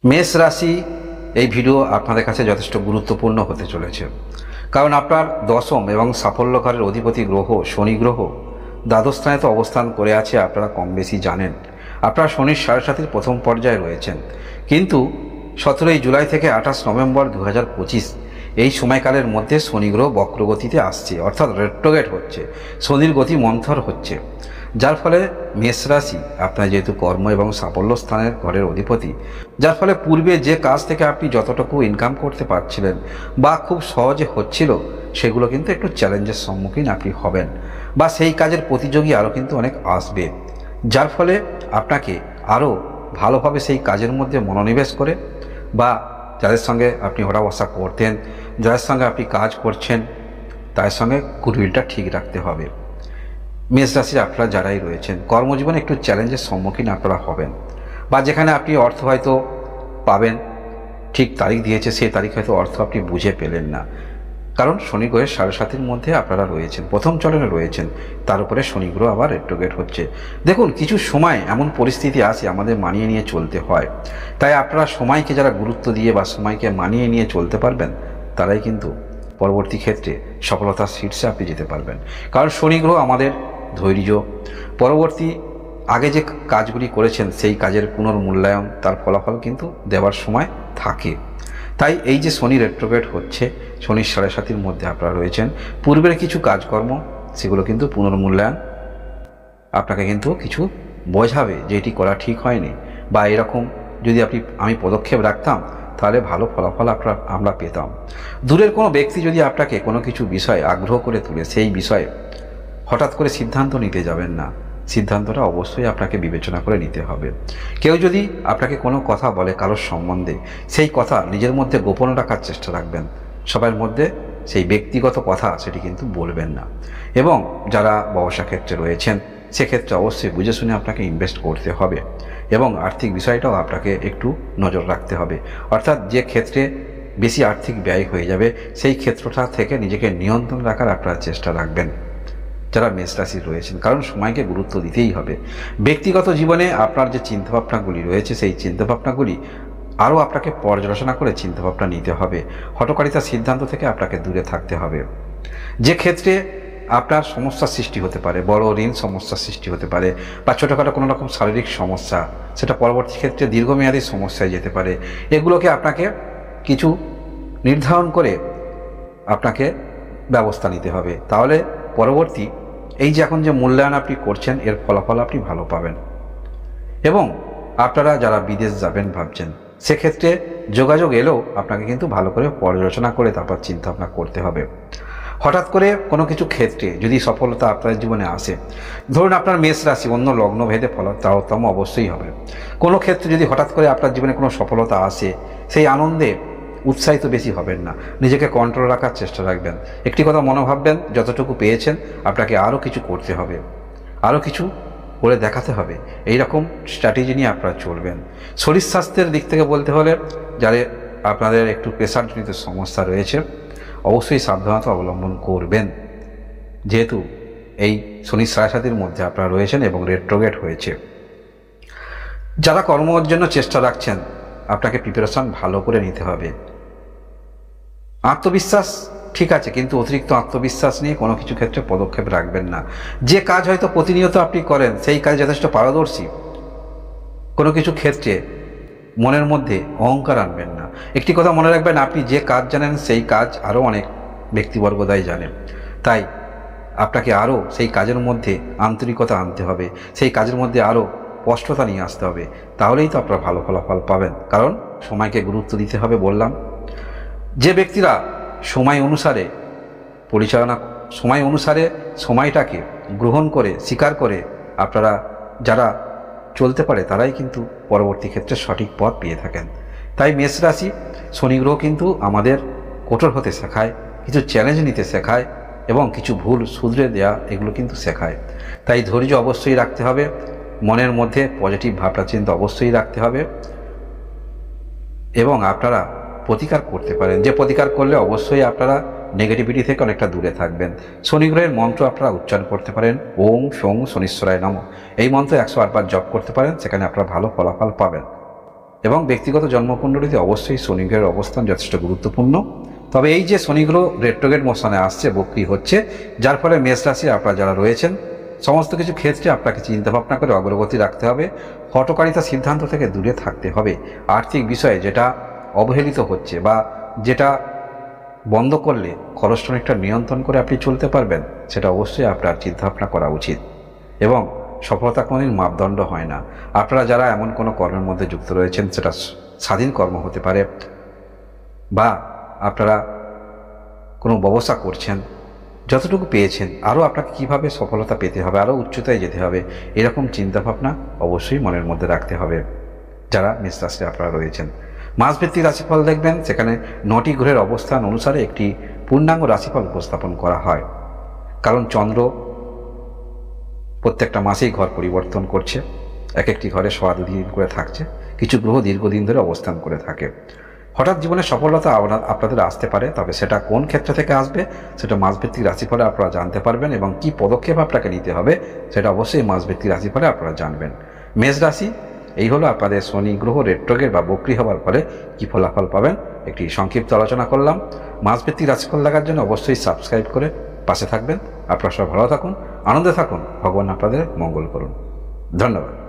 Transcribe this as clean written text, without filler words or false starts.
মেষ রাশি এই ভিডিও আপনাদের কাছে যথেষ্ট গুরুত্বপূর্ণ হতে চলেছে, কারণ আপনার দশম এবং সাফল্যকারের অধিপতি গ্রহ শনি গ্রহ দ্বাদশ স্থানে তো অবস্থান করে আছে। আপনারা কম বেশি জানেন আপনারা শনির সাড়ে সাতির প্রথম পর্যায়ে রয়েছেন, কিন্তু 17 জুলাই থেকে 28 নভেম্বর 2025 এই সময়কালের মধ্যে শনি গ্রহ বক্রগতিতে আসছে, অর্থাৎ রেট্রোগেট হচ্ছে, শনির গতি মন্থর হচ্ছে, যার ফলে মেষ রাশি আপনার যেহেতু কর্ম এবং সাফল্য স্থানের ঘরের অধিপতি, যার ফলে পূর্বে যে কাজ থেকে আপনি যতটুকু ইনকাম করতে পারছিলেন বা খুব সহজে হচ্ছিল, সেগুলো কিন্তু একটু চ্যালেঞ্জের সম্মুখীন আপনি হবেন, বা সেই কাজের প্রতিযোগী আরও কিন্তু অনেক আসবে, যার ফলে আপনাকে আরও ভালোভাবে সেই কাজের মধ্যে মনোনিবেশ করে, বা যাদের সঙ্গে আপনি ওঠা বসা করতেন, যাদের সঙ্গে আপনি কাজ করছেন, তার সঙ্গে গুডউইলটা ঠিক রাখতে হবে। মেষ রাশির আপনারা যারাই রয়েছেন কর্মজীবনে একটু চ্যালেঞ্জের সম্মুখীন আপনারা হবেন, বা যেখানে আপনি অর্থ হয়তো পাবেন, ঠিক তারিখ দিয়েছে সেই তারিখ হয়তো অর্থ আপনি বুঝে পেলেন না, কারণ শনি গ্রহের সাড়ে সাতির মধ্যে আপনারা রয়েছেন, প্রথম চরণে রয়েছেন, তার উপরে শনি গ্রহ আবার রেট্রোগেট হচ্ছে। দেখুন, কিছু সময় এমন পরিস্থিতি আসে আমাদের মানিয়ে নিয়ে চলতে হয়, তাই আপনারা সময়কে যারা গুরুত্ব দিয়ে বা সময়কে মানিয়ে নিয়ে চলতে পারবেন, তারাই কিন্তু পরবর্তী ক্ষেত্রে সফলতার শীর্ষে আপনি যেতে পারবেন। কারণ শনি গ্রহ আমাদের ধৈর্য, পরবর্তী আগে যে কাজগুলি করেছেন সেই কাজের পুনর্মূল্যায়ন, তার ফলাফল কিন্তু দেওয়ার সময় থাকে। তাই এই যে শনি রেট্রোগেট হচ্ছে, শনির সাড়ে সাতির মধ্যে আপনারা রয়েছেন, পূর্বের কিছু কাজকর্ম সেগুলো কিন্তু পুনর্মূল্যায়ন আপনাকে কিন্তু কিছু বোঝাবে যে এটি করা ঠিক হয়নি, বা এরকম যদি আমি পদক্ষেপ রাখতাম তাহলে ভালো ফলাফল আমরা পেতাম। দূরের কোনো ব্যক্তি যদি আপনাকে কোনো কিছু বিষয়ে আগ্রহ করে তুলে, সেই বিষয়ে হঠাৎ করে সিদ্ধান্ত নিতে যাবেন না, সিদ্ধান্তটা অবশ্যই আপনাকে বিবেচনা করে নিতে হবে। কেউ যদি আপনাকে কোনো কথা বলে কারোর সম্বন্ধে, সেই কথা নিজের মধ্যে গোপন রাখার চেষ্টা রাখবেন, সবার মধ্যে সেই ব্যক্তিগত কথা সেটি কিন্তু বলবেন না। এবং যারা ব্যবসা ক্ষেত্রে রয়েছেন, সেক্ষেত্রে অবশ্যই বুঝে শুনে আপনাকে ইনভেস্ট করতে হবে, এবং আর্থিক বিষয়টাও আপনাকে একটু নজর রাখতে হবে, অর্থাৎ যে ক্ষেত্রে বেশি আর্থিক ব্যয় হয়ে যাবে সেই ক্ষেত্রটা থেকে নিজেকে নিয়ন্ত্রণ রাখার আপনারা চেষ্টা রাখবেন যারা মেষ রাশির রয়েছেন, কারণ সময়কে গুরুত্ব দিতেই হবে। ব্যক্তিগত জীবনে আপনার যে চিন্তাভাবনাগুলি রয়েছে, সেই চিন্তাভাবনাগুলি আরও আপনাকে পর্যালোচনা করে চিন্তাভাবনা নিতে হবে, হঠকারিতার সিদ্ধান্ত থেকে আপনাকে দূরে থাকতে হবে। যে ক্ষেত্রে আপনার সমস্যার সৃষ্টি হতে পারে, বড় ঋণ সমস্যার সৃষ্টি হতে পারে, বা ছোটোখাটো কোনো রকম শারীরিক সমস্যা, সেটা পরবর্তী ক্ষেত্রে দীর্ঘমেয়াদী সমস্যায় যেতে পারে, এগুলোকে আপনাকে কিছু নির্ধারণ করে আপনাকে ব্যবস্থা নিতে হবে, তাহলে পরবর্তী এই যে এখন যে মূল্যায়ন আপনি করছেন, এর ফলাফল আপনি ভালো পাবেন। এবং আপনারা যারা বিদেশ যাবেন ভাবছেন, সেক্ষেত্রে যোগাযোগ এলেও আপনাকে কিন্তু ভালো করে পর্যালোচনা করে তারপর চিন্তা ভাবনা করতে হবে। হঠাৎ করে কোনো কিছু ক্ষেত্রে যদি সফলতা আপনার জীবনে আসে, ধরুন আপনার মেষ রাশি, অন্য লগ্ন ভেদে তারতম্য অবশ্যই হবে। কোনো ক্ষেত্রে যদি হঠাৎ করে আপনার জীবনে কোনো সফলতা আসে, সেই আনন্দে উৎসাহিত বেশি হবেন না, নিজেকে কন্ট্রোল রাখার চেষ্টা রাখবেন। একটি কথা মনে ভাববেন, যতটুকু পেয়েছেন আপনাকে আরও কিছু করতে হবে, আরও কিছু করে দেখাতে হবে, এই রকম স্ট্র্যাটেজি নিয়ে আপনারা চলবেন। শরীর স্বাস্থ্যের দিক থেকে বলতে হলে যাদের আপনাদের একটু প্রেশারজনিত সমস্যা রয়েছে, অবশ্যই সাবধানতা অবলম্বন করবেন, যেহেতু এই শনির সাড়ে সাতির মধ্যে আপনারা রয়েছেন এবং রেট্রোগেট হয়েছে। যারা কর্মের জন্য চেষ্টা রাখছেন, আপনাকে প্রিপারেশন ভালো করে নিতে হবে। আত্মবিশ্বাস ঠিক আছে, কিন্তু অতিরিক্ত আত্মবিশ্বাস নিয়ে কোনো কিছু ক্ষেত্রে পদক্ষেপ রাখবেন না। যে কাজ হয়তো প্রতিনিয়ত আপনি করেন, সেই কাজ যথেষ্ট পারদর্শী, কোনো কিছু ক্ষেত্রে মনের মধ্যে অহংকার আনবেন না। একটি কথা মনে রাখবেন, আপনি যে কাজ জানেন সেই কাজ আরও অনেক ব্যক্তিবর্গদাই জানেন, তাই আপনাকে আরও সেই কাজের মধ্যে আন্তরিকতা আনতে হবে, সেই কাজের মধ্যে আরও স্পষ্টতা নিয়ে আসতে হবে, তাহলেই তো আপনারা ভালো ফলাফল পাবেন। কারণ সময়কে গুরুত্ব দিতে হবে বললাম। যে ব্যক্তিরা সময় অনুসারে সময় অনুসারে সময়টাকে গ্রহণ করে স্বীকার করে আপনারা যারা চলতে পারে, তারাই কিন্তু পরবর্তী ক্ষেত্রে সঠিক পথ পেয়ে থাকেন। তাই মেষ রাশি, শনি গ্রহ কিন্তু আমাদের কঠোর হতে শেখায়, কিছু চ্যালেঞ্জ নিতে শেখায়, এবং কিছু ভুল শুধরে দেওয়া, এগুলো কিন্তু শেখায়। তাই ধৈর্য অবশ্যই রাখতে হবে, মনের মধ্যে পজিটিভ ভাবনা চিন্তা অবশ্যই রাখতে হবে, এবং আপনারা প্রতিকার করতে পারেন, যে প্রতিকার করলে অবশ্যই আপনারা নেগেটিভিটি থেকে অনেকটা দূরে থাকবেন। শনি গ্রহের মন্ত্র আপনারা উচ্চারণ করতে পারেন, ওং ফং শনিশ্বরায় নমঃ, এই মন্ত্র 108 বার জপ করতে পারেন, সেখানে আপনারা ভালো ফলাফল পাবেন। এবং ব্যক্তিগত জন্মকুণ্ডলিতে অবশ্যই শনি গ্রহের অবস্থান যথেষ্ট গুরুত্বপূর্ণ। তবে এই যে শনি গ্রহ রেট্রোগেট মোশনে আসছে, বক্রি হচ্ছে, যার ফলে মেষ রাশি আপনারা যারা রয়েছেন সমস্ত কিছু ক্ষেত্রে আপনাকে চিন্তাভাবনা করে অগ্রগতি রাখতে হবে, হঠকারিতা সিদ্ধান্ত থেকে দূরে থাকতে হবে। আর্থিক বিষয়ে যেটা অবহেলিত হচ্ছে বা যেটা বন্ধ করলে খরচ অনেকটা নিয়ন্ত্রণ করে আপনি চলতে পারবেন, সেটা অবশ্যই আপনার চিন্তাভাবনা করা উচিত। এবং সফলতা কোনোদিন মাপদণ্ড হয় না। আপনারা যারা এমন কোনো কর্মের মধ্যে যুক্ত রয়েছেন, সেটা স্বাধীন কর্ম হতে পারে বা আপনারা কোনো ব্যবসা করছেন, যতটুকু পেয়েছেন আরও আপনাকে কীভাবে সফলতা পেতে হবে, আরও উচ্চতায় যেতে হবে, এরকম চিন্তাভাবনা অবশ্যই মনের মধ্যে রাখতে হবে যারা মেষ রাশিতে আপনারা রয়েছেন। মাসভিত্তিক রাশিফল দেখবেন, সেখানে 9টি গ্রহের অবস্থান অনুসারে একটি পূর্ণাঙ্গ রাশিফল উপস্থাপন করা হয়। কারণ চন্দ্র প্রত্যেকটা মাসেই ঘর পরিবর্তন করছে, এক একটি ঘরে 1.5 দিন করে থাকছে, কিছু গ্রহ দীর্ঘদিন ধরে অবস্থান করে থাকে। হঠাৎ জীবনে সফলতা আপনাদের আসতে পারে, তবে সেটা কোন ক্ষেত্র থেকে আসবে সেটা মাসভিত্তিক রাশিফলে আপনারা জানতে পারবেন, এবং কি পদক্ষেপ আপনাকে নিতে হবে সেটা অবশ্যই মাসভিত্তিক রাশিফলে আপনারা জানবেন। মেষ রাশি, এই হলো আপনাদের শনি গ্রহ রেট্রোগেট বা বক্রি হওয়ার ফলে কী ফলাফল পাবেন একটি সংক্ষিপ্ত আলোচনা করলাম। মাসভিত্তিক রাশিফল দেখার জন্য অবশ্যই সাবস্ক্রাইব করে পাশে থাকবেন। আপনারা সব ভালো থাকুন, আনন্দে থাকুন, ভগবান আপনাদের মঙ্গল করুন। ধন্যবাদ।